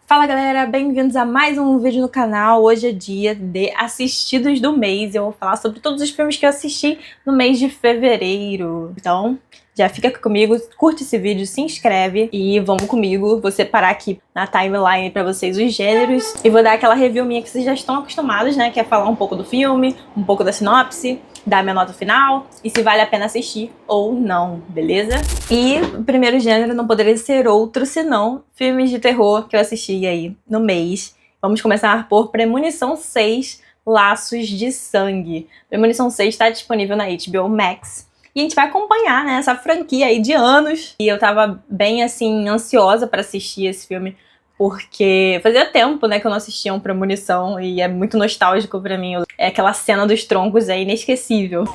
Fala galera, bem-vindos a mais um vídeo no canal. Hoje é dia de assistidos do mês. Eu vou falar sobre todos os filmes que eu assisti no mês de fevereiro. Então, já fica comigo, curte esse vídeo, se inscreve e vamos comigo. Vou separar aqui na timeline pra vocês os gêneros e vou dar aquela review minha que vocês já estão acostumados, né? Que é falar um pouco do filme, um pouco da sinopse, dar minha nota final e se vale a pena assistir ou não, beleza? E o primeiro gênero não poderia ser outro senão filmes de terror que eu assisti aí no mês. Vamos começar por Premonição 6, Laços de Sangue. Premonição 6 está disponível na HBO Max. E a gente vai acompanhar, né, essa franquia aí de anos. E eu tava bem, assim, ansiosa pra assistir esse filme, porque fazia tempo, né, que eu não assistia um Premonição e é muito nostálgico pra mim. É aquela cena dos troncos, é inesquecível.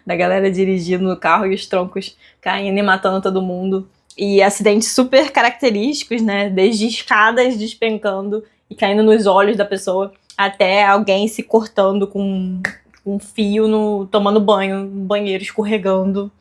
Da galera dirigindo no carro e os troncos caindo e matando todo mundo. E acidentes super característicos, né? Desde escadas despencando e caindo nos olhos da pessoa, até alguém se cortando com um fio, tomando banho, no banheiro escorregando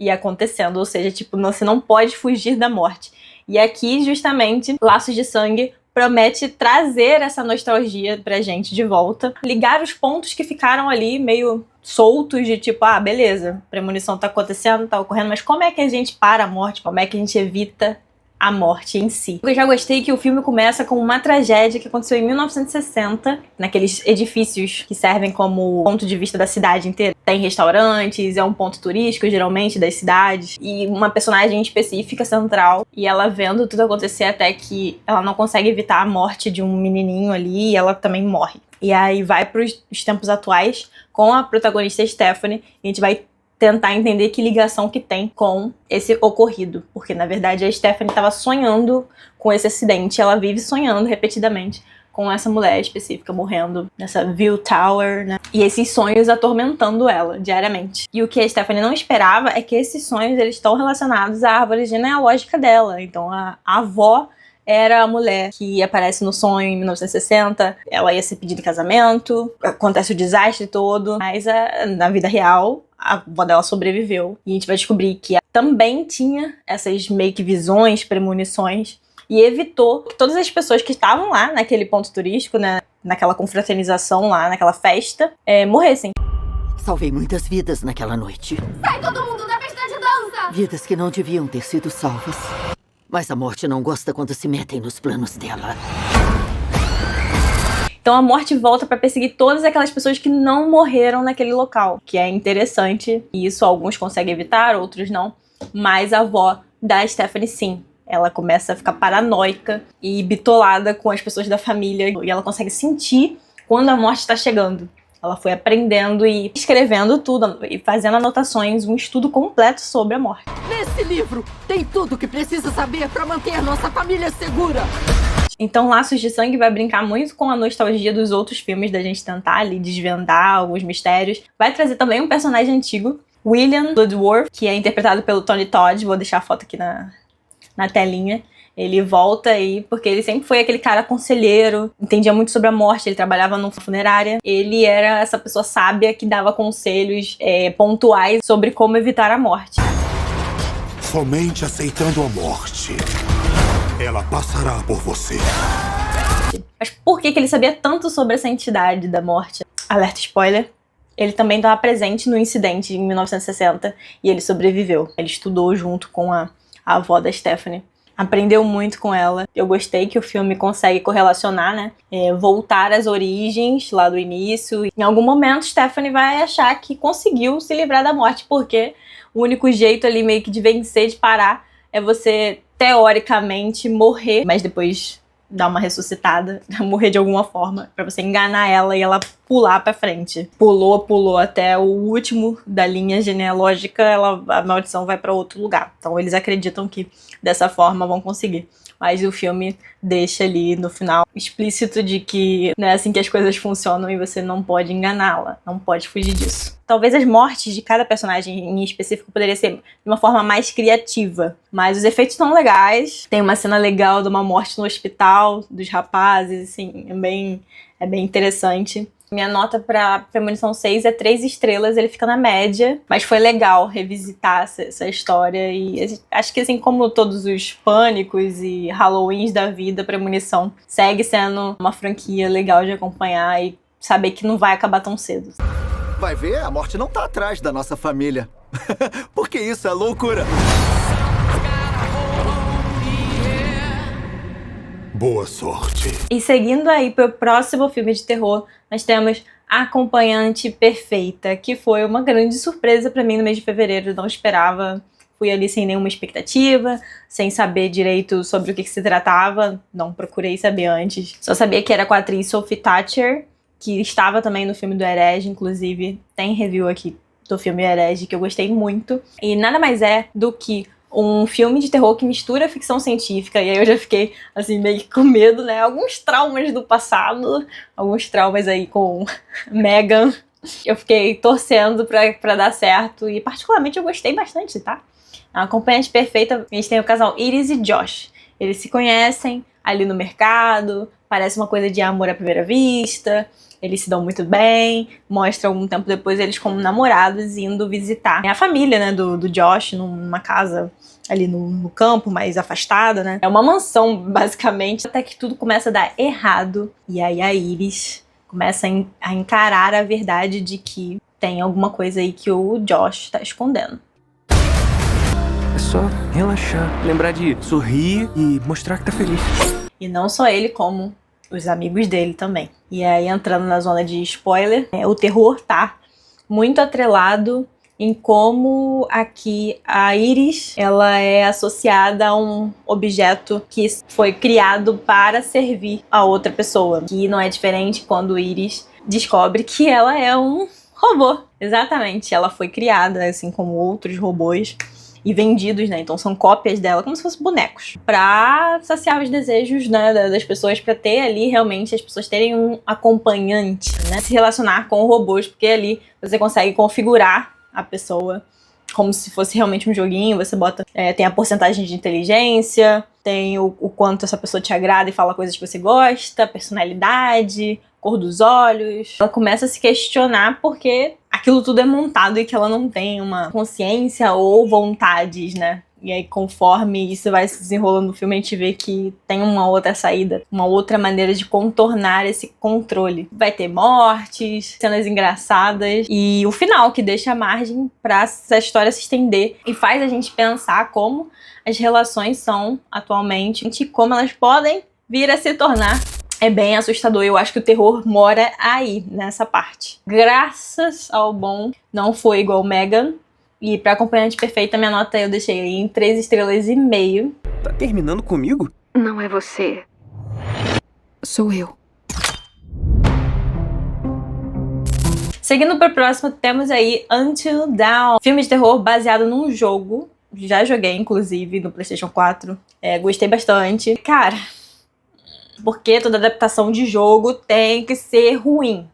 e acontecendo. Ou seja, tipo, você não pode fugir da morte. E aqui, justamente, Laços de Sangue promete trazer essa nostalgia pra gente de volta. Ligar os pontos que ficaram ali meio soltos de tipo, ah, beleza, premonição tá acontecendo, tá ocorrendo, mas como é que a gente para a morte? Como é que a gente evita a morte em si? Eu já gostei que o filme começa com uma tragédia que aconteceu em 1960, naqueles edifícios que servem como ponto de vista da cidade inteira. Tem restaurantes, é um ponto turístico, geralmente, das cidades, e uma personagem específica, central, e ela vendo tudo acontecer até que ela não consegue evitar a morte de um menininho ali, e ela também morre. E aí vai para os tempos atuais com a protagonista Stephanie, e a gente vai tentar entender que ligação que tem com esse ocorrido. Porque, na verdade, a Stephanie estava sonhando com esse acidente. Ela vive sonhando repetidamente com essa mulher específica morrendo nessa View Tower, né? E esses sonhos atormentando ela diariamente. E o que a Stephanie não esperava é que esses sonhos eles estão relacionados à árvore genealógica dela. Então, a avó era a mulher que aparece no sonho em 1960, ela ia ser pedida em casamento, acontece o desastre todo, mas na vida real, a avó dela sobreviveu. E a gente vai descobrir que ela também tinha essas meio que visões, premonições, e evitou que todas as pessoas que estavam lá naquele ponto turístico, né, naquela confraternização lá, naquela festa, morressem. Salvei muitas vidas naquela noite. Sai todo mundo da pista de dança! Vidas que não deviam ter sido salvas. Mas a morte não gosta quando se metem nos planos dela. Então a morte volta pra perseguir todas aquelas pessoas que não morreram naquele local. Que é interessante. E isso alguns conseguem evitar, outros não. Mas a avó da Stephanie, sim. Ela começa a ficar paranoica e bitolada com as pessoas da família. E ela consegue sentir quando a morte está chegando. Ela foi aprendendo e escrevendo tudo e fazendo anotações, um estudo completo sobre a morte. Nesse livro tem tudo o que precisa saber para manter nossa família segura. Então Laços de Sangue vai brincar muito com a nostalgia dos outros filmes, da gente tentar ali desvendar alguns mistérios. Vai trazer também um personagem antigo, William Bloodworth, que é interpretado pelo Tony Todd. Vou deixar a foto aqui na telinha. Ele volta aí porque ele sempre foi aquele cara conselheiro, entendia muito sobre a morte, ele trabalhava numa funerária. Ele era essa pessoa sábia que dava conselhos pontuais sobre como evitar a morte. Somente aceitando a morte, ela passará por você. Mas por que ele sabia tanto sobre essa entidade da morte? Alerta spoiler. Ele também estava presente no incidente em 1960 e ele sobreviveu. Ele estudou junto com a avó da Stephanie. Aprendeu muito com ela. Eu gostei que o filme consegue correlacionar, né? Voltar às origens lá do início. Em algum momento, Stephanie vai achar que conseguiu se livrar da morte, porque o único jeito ali meio que de vencer, de parar, é você, teoricamente, morrer, mas depois dar uma ressuscitada, morrer de alguma forma, pra você enganar ela e ela pular pra frente. Pulou até o último da linha genealógica, a maldição vai pra outro lugar. Então eles acreditam que dessa forma vão conseguir. Mas o filme deixa ali no final explícito de que não é assim que as coisas funcionam e você não pode enganá-la, não pode fugir disso. Talvez as mortes de cada personagem em específico poderia ser de uma forma mais criativa, mas os efeitos estão legais. Tem uma cena legal de uma morte no hospital dos rapazes, assim, é bem interessante. Minha nota pra Premonição 6 é 3 estrelas, ele fica na média. Mas foi legal revisitar essa história. E acho que assim como todos os Pânicos e Halloweens da vida, Premonição segue sendo uma franquia legal de acompanhar e saber que não vai acabar tão cedo. Vai ver, a morte não tá atrás da nossa família. Porque isso é loucura. Boa sorte. E seguindo aí pro próximo filme de terror, nós temos A Acompanhante Perfeita, que foi uma grande surpresa pra mim no mês de fevereiro. Eu não esperava, fui ali sem nenhuma expectativa, sem saber direito sobre o que se tratava, não procurei saber antes. Só sabia que era com a atriz Sophie Thatcher, que estava também no filme do Herege, inclusive tem review aqui do filme Herege que eu gostei muito. E nada mais é do que um filme de terror que mistura ficção científica, e aí eu já fiquei, assim, meio que com medo, né? Alguns traumas do passado, alguns traumas aí com Megan. Eu fiquei torcendo pra dar certo, e particularmente eu gostei bastante, tá? A Acompanhante Perfeita, a gente tem o casal Iris e Josh. Eles se conhecem ali no mercado, parece uma coisa de amor à primeira vista. Eles se dão muito bem, mostra algum tempo depois eles como namorados indo visitar a família, né, do Josh numa casa ali no campo, mais afastada, né. É uma mansão, basicamente, até que tudo começa a dar errado. E aí a Iris começa a encarar a verdade de que tem alguma coisa aí que o Josh tá escondendo. É só relaxar, lembrar de sorrir e mostrar que tá feliz. E não só ele, como os amigos dele também. E aí, entrando na zona de spoiler, o terror tá muito atrelado em como aqui a Iris, ela é associada a um objeto que foi criado para servir a outra pessoa. Que não é diferente quando Iris descobre que ela é um robô. Exatamente, ela foi criada, assim como outros robôs, e vendidos, né? Então são cópias dela, como se fossem bonecos, pra saciar os desejos, né, das pessoas, pra ter ali realmente as pessoas terem um acompanhante, né? Se relacionar com robôs, porque ali você consegue configurar a pessoa como se fosse realmente um joguinho. Você bota, tem a porcentagem de inteligência, tem o quanto essa pessoa te agrada e fala coisas que você gosta, personalidade, cor dos olhos. Ela começa a se questionar porque aquilo tudo é montado e que ela não tem uma consciência ou vontades, né? E aí, conforme isso vai se desenrolando no filme, a gente vê que tem uma outra saída, uma outra maneira de contornar esse controle. Vai ter mortes, cenas engraçadas e o final, que deixa margem pra essa história se estender e faz a gente pensar como as relações são atualmente e como elas podem vir a se tornar. É bem assustador, eu acho que o terror mora aí, nessa parte. Graças ao bom, não foi igual Megan. E pra Acompanhante Perfeita, minha nota eu deixei aí em 3 estrelas e meio. Tá terminando comigo? Não é você. Sou eu. Seguindo pro próximo, temos aí Until Dawn. Filme de terror baseado num jogo. Já joguei, inclusive, no PlayStation 4. Gostei bastante. Cara, porque toda adaptação de jogo tem que ser ruim.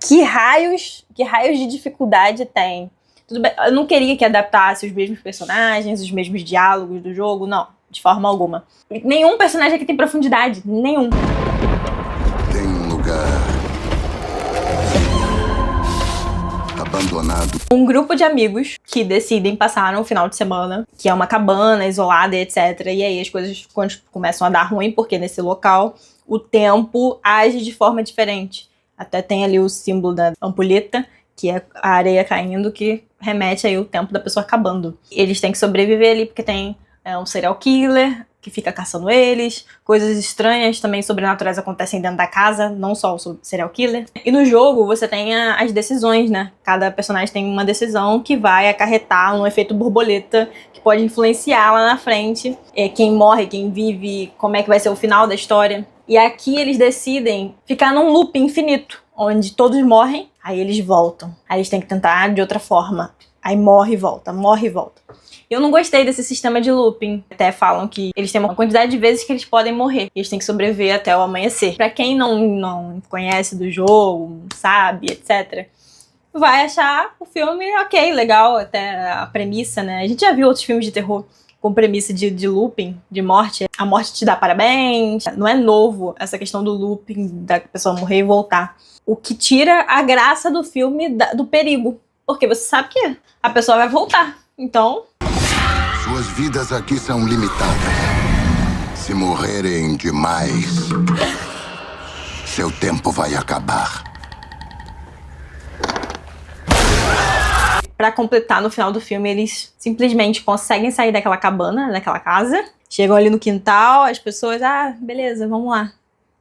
Que raios de dificuldade tem? Tudo bem, eu não queria que adaptasse os mesmos personagens, os mesmos diálogos do jogo, não, de forma alguma. Nenhum personagem aqui tem profundidade, nenhum. Tem um lugar abandonado. Um grupo de amigos que decidem passar um final de semana, que é uma cabana isolada e etc. E aí as coisas começam a dar ruim, porque nesse local o tempo age de forma diferente. Até tem ali o símbolo da ampulheta, que é a areia caindo, que remete aí o tempo da pessoa acabando. Eles têm que sobreviver ali porque tem um serial killer que fica caçando eles. Coisas estranhas também sobrenaturais acontecem dentro da casa, não só o serial killer. E no jogo você tem as decisões, né? Cada personagem tem uma decisão que vai acarretar um efeito borboleta que pode influenciar lá na frente quem morre, quem vive, como é que vai ser o final da história. E aqui eles decidem ficar num loop infinito, onde todos morrem, aí eles voltam. Aí eles têm que tentar de outra forma. Aí morre e volta, morre e volta. Eu não gostei desse sistema de looping. Até falam que eles têm uma quantidade de vezes que eles podem morrer. E eles têm que sobreviver até o amanhecer. Pra quem não conhece do jogo, sabe, etc., vai achar o filme ok, legal, até a premissa, né? A gente já viu outros filmes de terror com premissa de looping, de morte. A morte te dá parabéns. Não é novo essa questão do looping, da pessoa morrer e voltar. O que tira a graça do filme do perigo. Porque você sabe que a pessoa vai voltar. Então... Suas vidas aqui são limitadas. Se morrerem demais, seu tempo vai acabar. Pra completar, no final do filme, eles simplesmente conseguem sair daquela cabana, daquela casa. Chegam ali no quintal, as pessoas, beleza, vamos lá.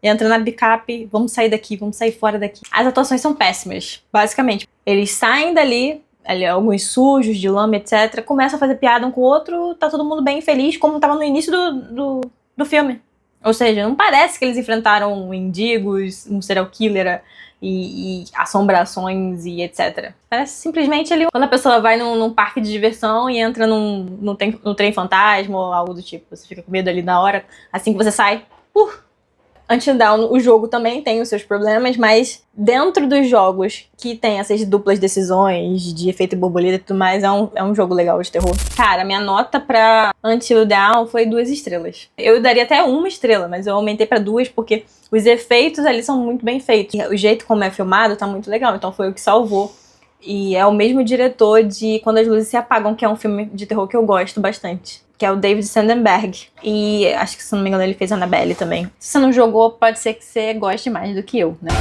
Entra na picape, vamos sair daqui, vamos sair fora daqui. As atuações são péssimas, basicamente. Eles saem dali, alguns sujos, de lama, etc. Começam a fazer piada um com o outro, tá todo mundo bem feliz, como tava no início do filme. Ou seja, não parece que eles enfrentaram mendigos, um serial killer e assombrações e etc. Parece simplesmente ali quando a pessoa vai num parque de diversão e entra no trem fantasma ou algo do tipo. Você fica com medo ali na hora, assim que você sai. Until Dawn, o jogo também tem os seus problemas, mas dentro dos jogos que tem essas duplas decisões de efeito borboleta e tudo mais, é um jogo legal de terror. Cara, minha nota pra Until Dawn foi 2 estrelas. Eu daria até 1 estrela, mas eu aumentei pra 2 porque os efeitos ali são muito bem feitos. O jeito como é filmado tá muito legal, então foi o que salvou. E é o mesmo diretor de Quando as Luzes se Apagam, que é um filme de terror que eu gosto bastante. Que é o David Sandberg. E acho que, se não me engano, ele fez Annabelle também. Se você não jogou, pode ser que você goste mais do que eu, né?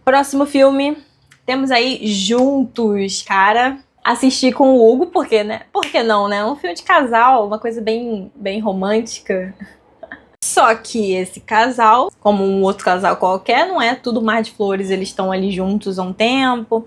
Próximo filme, temos aí Juntos, cara. Assisti com o Hugo, porque, né? Por que não, né? Um filme de casal, uma coisa bem romântica. Só que esse casal, como um outro casal qualquer, não é tudo mar de flores. Eles estão ali juntos há um tempo,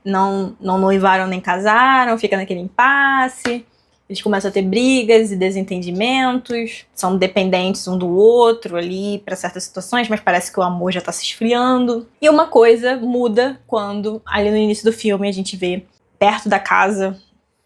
não noivaram nem casaram, fica naquele impasse. Eles começam a ter brigas e desentendimentos, são dependentes um do outro ali para certas situações, mas parece que o amor já tá se esfriando. E uma coisa muda quando, ali no início do filme, a gente vê perto da casa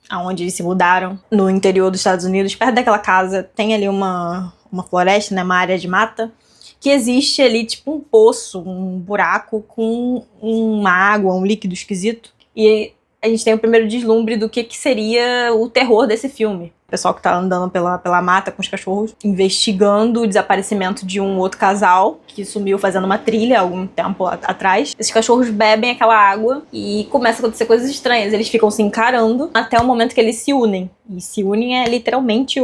aonde eles se mudaram, no interior dos Estados Unidos, perto daquela casa tem ali uma floresta, né, uma área de mata, que existe ali tipo um poço, um buraco com uma água, um líquido esquisito. E a gente tem o primeiro deslumbre do que seria o terror desse filme. O pessoal que tá andando pela mata com os cachorros, investigando o desaparecimento de um outro casal que sumiu fazendo uma trilha há algum tempo atrás. Esses cachorros bebem aquela água e começam a acontecer coisas estranhas. Eles ficam se encarando até o momento que eles se unem. E se unem é literalmente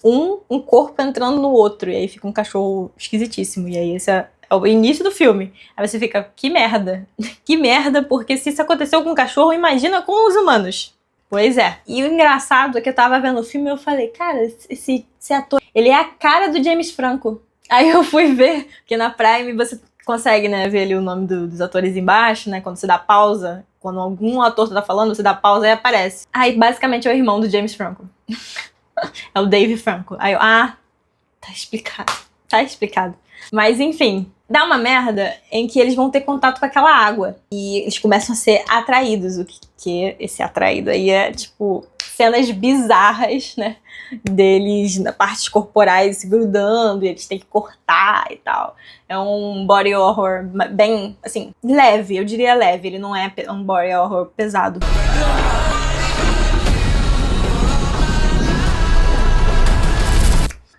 um corpo entrando no outro. E aí fica um cachorro esquisitíssimo. E aí esse é o início do filme. Aí você fica, que merda. Que merda, porque se isso aconteceu com um cachorro, imagina com os humanos. Pois é. E o engraçado é que eu tava vendo o filme e eu falei, cara, esse ator, ele é a cara do James Franco. Aí eu fui ver, porque na Prime você consegue, né, ver ali o nome dos atores embaixo, né, quando você dá pausa, quando algum ator tá falando, você dá pausa e aparece. Aí basicamente é o irmão do James Franco. É o Dave Franco. Aí eu, tá explicado. Tá explicado. Mas enfim, dá uma merda em que eles vão ter contato com aquela água. E eles começam a ser atraídos. O que esse atraído aí é, tipo, cenas bizarras, né? Deles, na partes corporais, se grudando, e eles têm que cortar e tal. É um body horror bem, assim, leve. Eu diria leve. Ele não é um body horror pesado.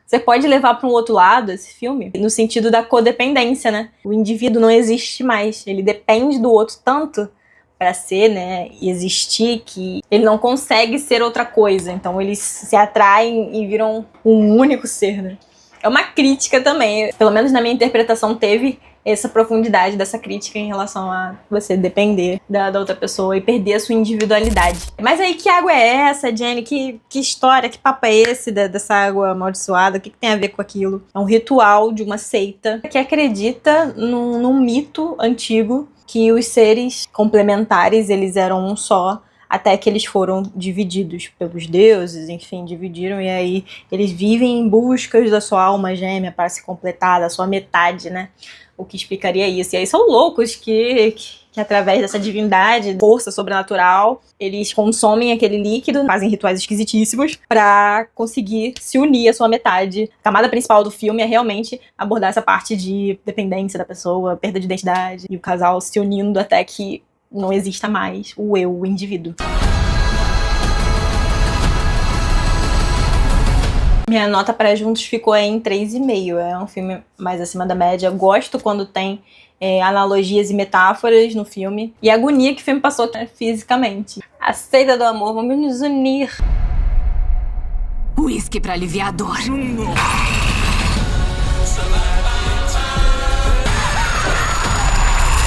Você pode levar para um outro lado esse filme, no sentido da codependência, né? O indivíduo não existe mais, ele depende do outro tanto para ser, né, e existir, que ele não consegue ser outra coisa. Então eles se atraem e viram um único ser, né? É uma crítica também, pelo menos na minha interpretação teve essa profundidade dessa crítica em relação a você depender da outra pessoa e perder a sua individualidade. Mas aí, que água é essa, Jenny? Que história, que papo é esse dessa água amaldiçoada? O que tem a ver com aquilo? É um ritual de uma seita que acredita num mito antigo que os seres complementares, eles eram um só, até que eles foram divididos pelos deuses, enfim, dividiram, e aí eles vivem em busca da sua alma gêmea para se completar, da sua metade, né? O que explicaria isso. E aí são loucos que através dessa divindade, força sobrenatural, eles consomem aquele líquido, fazem rituais esquisitíssimos para conseguir se unir à sua metade. A camada principal do filme é realmente abordar essa parte de dependência da pessoa, perda de identidade, e o casal se unindo até que não exista mais o eu, o indivíduo. Minha nota para Juntos ficou em 3,5. É um filme mais acima da média. Gosto quando tem analogias e metáforas no filme. E a agonia que o filme passou fisicamente. A seita do amor, vamos nos unir. Whisky pra aliviar a dor.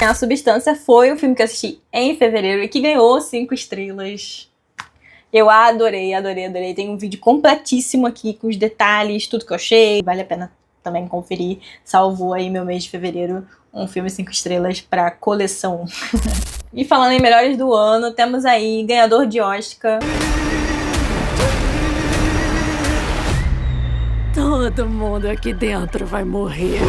A Substância foi um filme que eu assisti em fevereiro e que ganhou 5 estrelas. Eu adorei. Tem um vídeo completíssimo aqui com os detalhes, tudo que eu achei. Vale a pena também conferir. Salvou aí meu mês de fevereiro. Um filme 5 estrelas pra coleção. E falando em melhores do ano, temos aí ganhador de Oscar. Todo mundo aqui dentro vai morrer.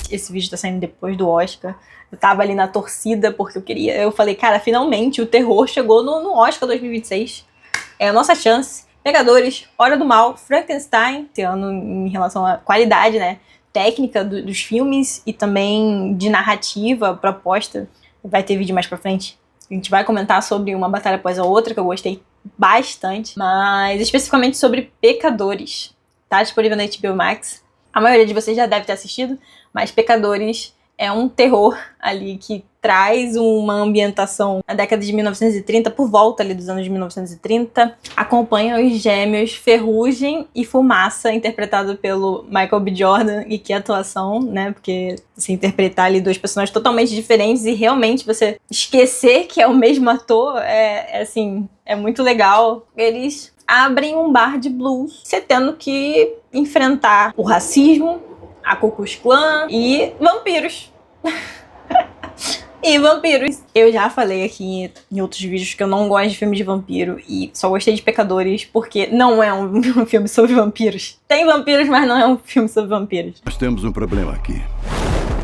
Esse vídeo tá saindo depois do Oscar. Eu tava ali na torcida porque eu falei, cara, finalmente o terror chegou no Oscar 2026. É a nossa chance. Pegadores, Hora do Mal, Frankenstein, esse ano em relação à qualidade, né, técnica dos filmes e também de narrativa, proposta. Vai ter vídeo mais pra frente. A gente vai comentar sobre Uma Batalha Após a Outra, que eu gostei bastante, mas especificamente sobre Pecadores. Tá disponível na HBO Max. A maioria de vocês já deve ter assistido, mas Pecadores é um terror ali que traz uma ambientação na década de 1930, por volta ali dos anos de 1930. Acompanha os gêmeos Ferrugem e Fumaça, interpretado pelo Michael B. Jordan, e que atuação, né? Porque se interpretar ali dois personagens totalmente diferentes e realmente você esquecer que é o mesmo ator, é muito legal. Eles abrem um bar de blues, você tendo que enfrentar o racismo, a Ku Klux Klan e vampiros. E vampiros. Eu já falei aqui em outros vídeos que eu não gosto de filme de vampiro e só gostei de Pecadores porque não é um filme sobre vampiros. Tem vampiros, mas não é um filme sobre vampiros. Nós temos um problema aqui.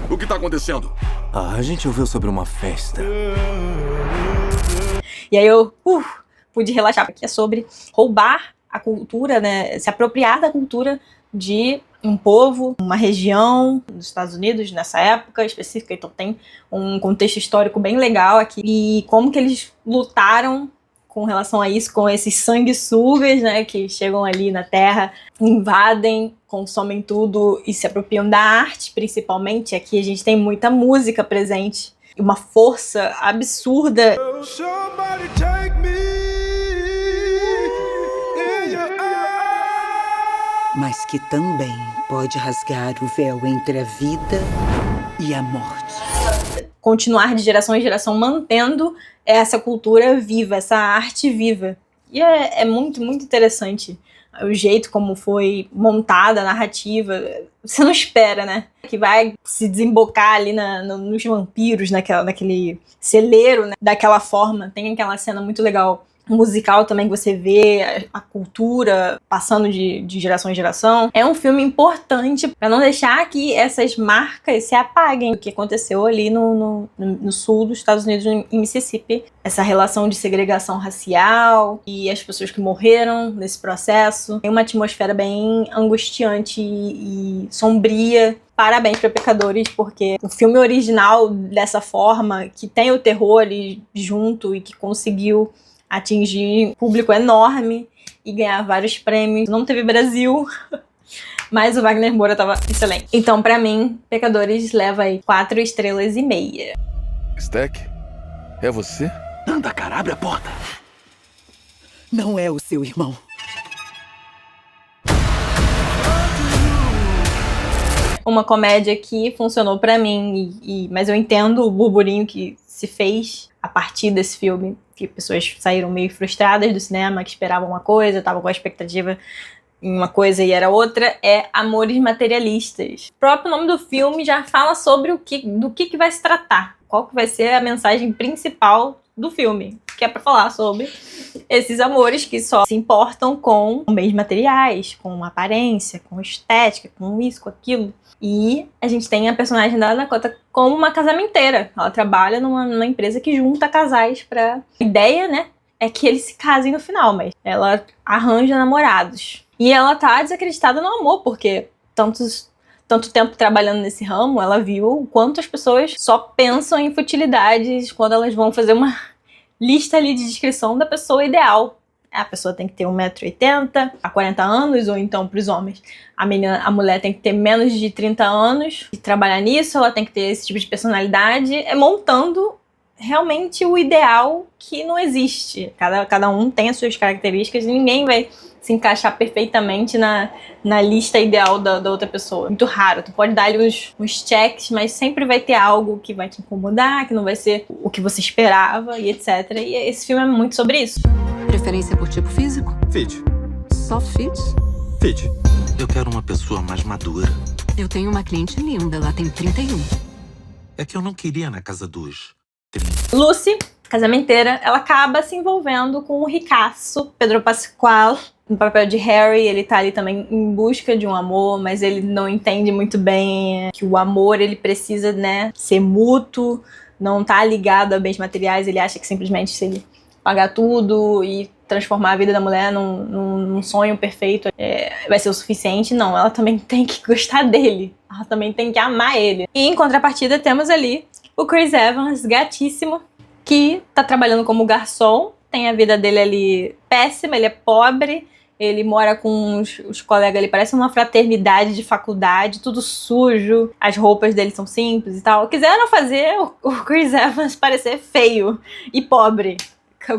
O que tá acontecendo? A gente ouviu sobre uma festa. E aí eu pude relaxar, porque é sobre roubar a cultura, né? Se apropriar da cultura de um povo, uma região dos Estados Unidos nessa época específica, então tem um contexto histórico bem legal aqui. E como que eles lutaram com relação a isso, com esses sanguessugas, né, que chegam ali na Terra, invadem, consomem tudo e se apropriam da arte, principalmente. Aqui a gente tem muita música presente, uma força absurda. Mas que também pode rasgar o véu entre a vida e a morte. Continuar de geração em geração, mantendo essa cultura viva, essa arte viva. E é muito, muito interessante o jeito como foi montada a narrativa. Você não espera, né? Que vai se desembocar ali nos vampiros, naquele celeiro, né? Daquela forma. Tem aquela cena muito legal musical também, que você vê a cultura passando de geração em geração. É um filme importante para não deixar que essas marcas se apaguem. O que aconteceu ali no sul dos Estados Unidos, em Mississippi. Essa relação de segregação racial e as pessoas que morreram nesse processo. Tem uma atmosfera bem angustiante e sombria. Parabéns para Pecadores, porque o filme original dessa forma, que tem o terror ali junto e que conseguiu atingir um público enorme e ganhar vários prêmios. Não teve Brasil, mas o Wagner Moura tava excelente. Então, pra mim, Pecadores leva aí 4,5 estrelas. Stack, é você? Anda, cara, abre a porta. Não é o seu irmão. Uma comédia que funcionou pra mim, mas eu entendo o burburinho que se fez a partir desse filme, que pessoas saíram meio frustradas do cinema, que esperavam uma coisa, estavam com a expectativa em uma coisa e era outra, é Amores Materialistas. O próprio nome do filme já fala sobre do que vai se tratar. qual que vai ser a mensagem principal do filme, que é pra falar sobre esses amores que só se importam com bens materiais, com aparência, com estética, com isso, com aquilo. E a gente tem a personagem da Dakota como uma casamenteira. Ela trabalha numa empresa que junta casais pra... A ideia, né, é que eles se casem no final, mas ela arranja namorados. E ela tá desacreditada no amor, porque tanto tempo trabalhando nesse ramo, ela viu o quanto as pessoas só pensam em futilidades quando elas vão fazer uma lista ali de descrição da pessoa ideal. A pessoa tem que ter 1,80m, há 40 anos, ou então, para os homens, a mulher tem que ter menos de 30 anos, e trabalhar nisso, ela tem que ter esse tipo de personalidade, montando realmente o ideal que não existe. Cada um tem as suas características e ninguém vai se encaixar perfeitamente na lista ideal da outra pessoa. Muito raro. Tu pode dar ali uns checks, mas sempre vai ter algo que vai te incomodar, que não vai ser o que você esperava e etc. E esse filme é muito sobre isso. Preferência por tipo físico? Fit. Só fit? Fit. Eu quero uma pessoa mais madura. Eu tenho uma cliente linda, ela tem 31. É que eu não queria na casa dos 30. Lucy, casamenteira, ela acaba se envolvendo com o ricaço Pedro Pascal. No papel de Harry, ele tá ali também em busca de um amor, mas ele não entende muito bem que o amor, ele precisa, né, ser mútuo, não tá ligado a bens materiais. Ele acha que simplesmente se ele pagar tudo e transformar a vida da mulher num sonho perfeito vai ser o suficiente. Não, ela também tem que gostar dele, ela também tem que amar ele. E em contrapartida temos ali o Chris Evans, gatíssimo, que tá trabalhando como garçom, tem a vida dele ali péssima, ele é pobre, ele mora com os colegas ali, parece uma fraternidade de faculdade, tudo sujo, as roupas dele são simples e tal. Quiseram fazer o Chris Evans parecer feio e pobre,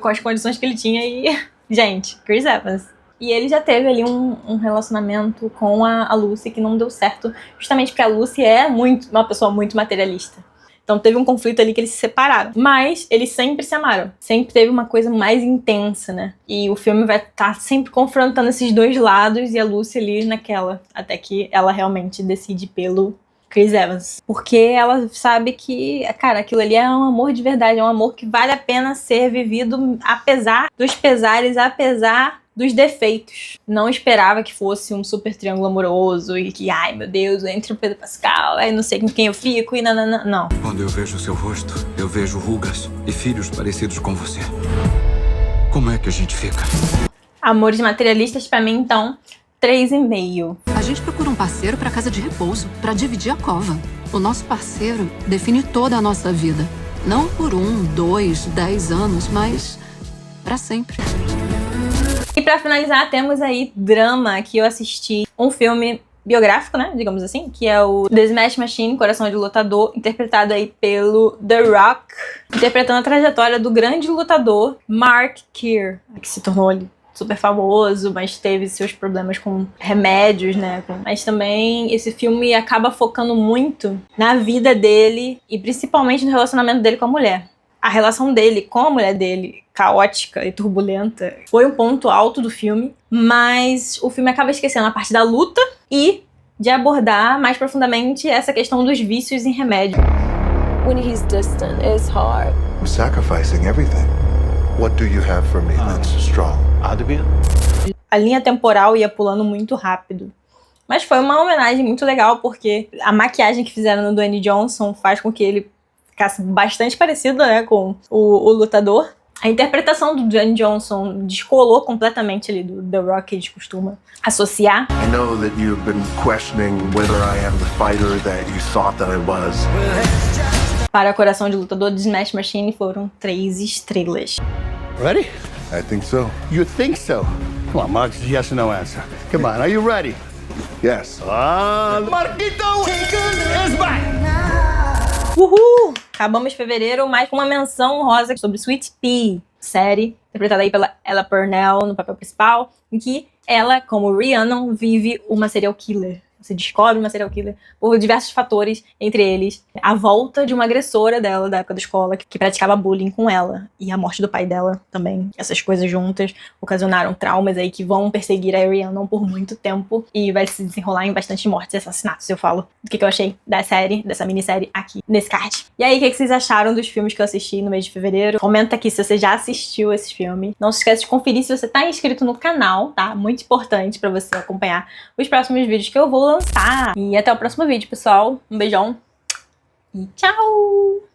com as condições que ele tinha e... Gente, Chris Evans. E ele já teve ali um relacionamento com a Lucy que não deu certo, justamente porque a Lucy é uma pessoa muito materialista. Então teve um conflito ali que eles se separaram. Mas eles sempre se amaram. Sempre teve uma coisa mais intensa, né? E o filme vai estar sempre confrontando esses dois lados e a Lucy ali naquela. Até que ela realmente decide pelo Chris Evans. Porque ela sabe que, cara, aquilo ali é um amor de verdade. É um amor que vale a pena ser vivido apesar dos pesares, apesar dos defeitos. Não esperava que fosse um super triângulo amoroso e que, ai meu Deus, entre o Pedro Pascal, aí não sei com quem eu fico e não. Quando eu vejo seu rosto, eu vejo rugas e filhos parecidos com você. Como é que a gente fica? Amores materialistas pra mim, então, 3,5. A gente procura um parceiro pra casa de repouso, pra dividir a cova. O nosso parceiro define toda a nossa vida. Não por 1, 2, 10 anos, mas pra sempre. E pra finalizar, temos aí drama, que eu assisti um filme biográfico, né, digamos assim, que é o The Smash Machine, Coração de Lutador, interpretado aí pelo The Rock, interpretando a trajetória do grande lutador Mark Keir, que se tornou ali super famoso, mas teve seus problemas com remédios, né, mas também esse filme acaba focando muito na vida dele e principalmente no relacionamento dele com a mulher. A relação dele com a mulher dele, caótica e turbulenta, foi um ponto alto do filme, mas o filme acaba esquecendo a parte da luta e de abordar mais profundamente essa questão dos vícios em remédio. When he's distant, it's hard. I'm sacrificing everything. What do you have for me that's strong? Advil? A linha temporal ia pulando muito rápido. Mas foi uma homenagem muito legal, porque a maquiagem que fizeram no Dwayne Johnson faz com que ele ficasse bastante parecido, né, com o lutador. A interpretação do Dwayne Johnson descolou completamente ali do The Rock, que a gente costuma associar. I know that you've been questioning whether I am the fighter that you thought that I was. Para Coração de Lutador de Smash Machine foram 3 estrelas. Ready? I think so. You think so? Come on, Mark's yes or no answer. Come on, are you ready? Yes. Marquito is back! Uhul! Acabamos fevereiro, mais com uma menção honrosa sobre Sweet Pea, série interpretada aí pela Ella Purnell no papel principal, em que ela, como Rhiannon, vive uma serial killer. Você descobre uma serial killer por diversos fatores, entre eles a volta de uma agressora dela, da época da escola, que praticava bullying com ela, e a morte do pai dela também. Essas coisas juntas ocasionaram traumas aí que vão perseguir a Rhiannon por muito tempo, e vai se desenrolar em bastante mortes e assassinatos. Eu falo do que eu achei da série, dessa minissérie aqui nesse card. E aí, o que vocês acharam dos filmes que eu assisti no mês de fevereiro? Comenta aqui se você já assistiu esses filmes. Não se esqueça de conferir se você tá inscrito no canal, tá? Muito importante pra você acompanhar os próximos vídeos que eu vou lançar. E até o próximo vídeo, pessoal. Um beijão e tchau!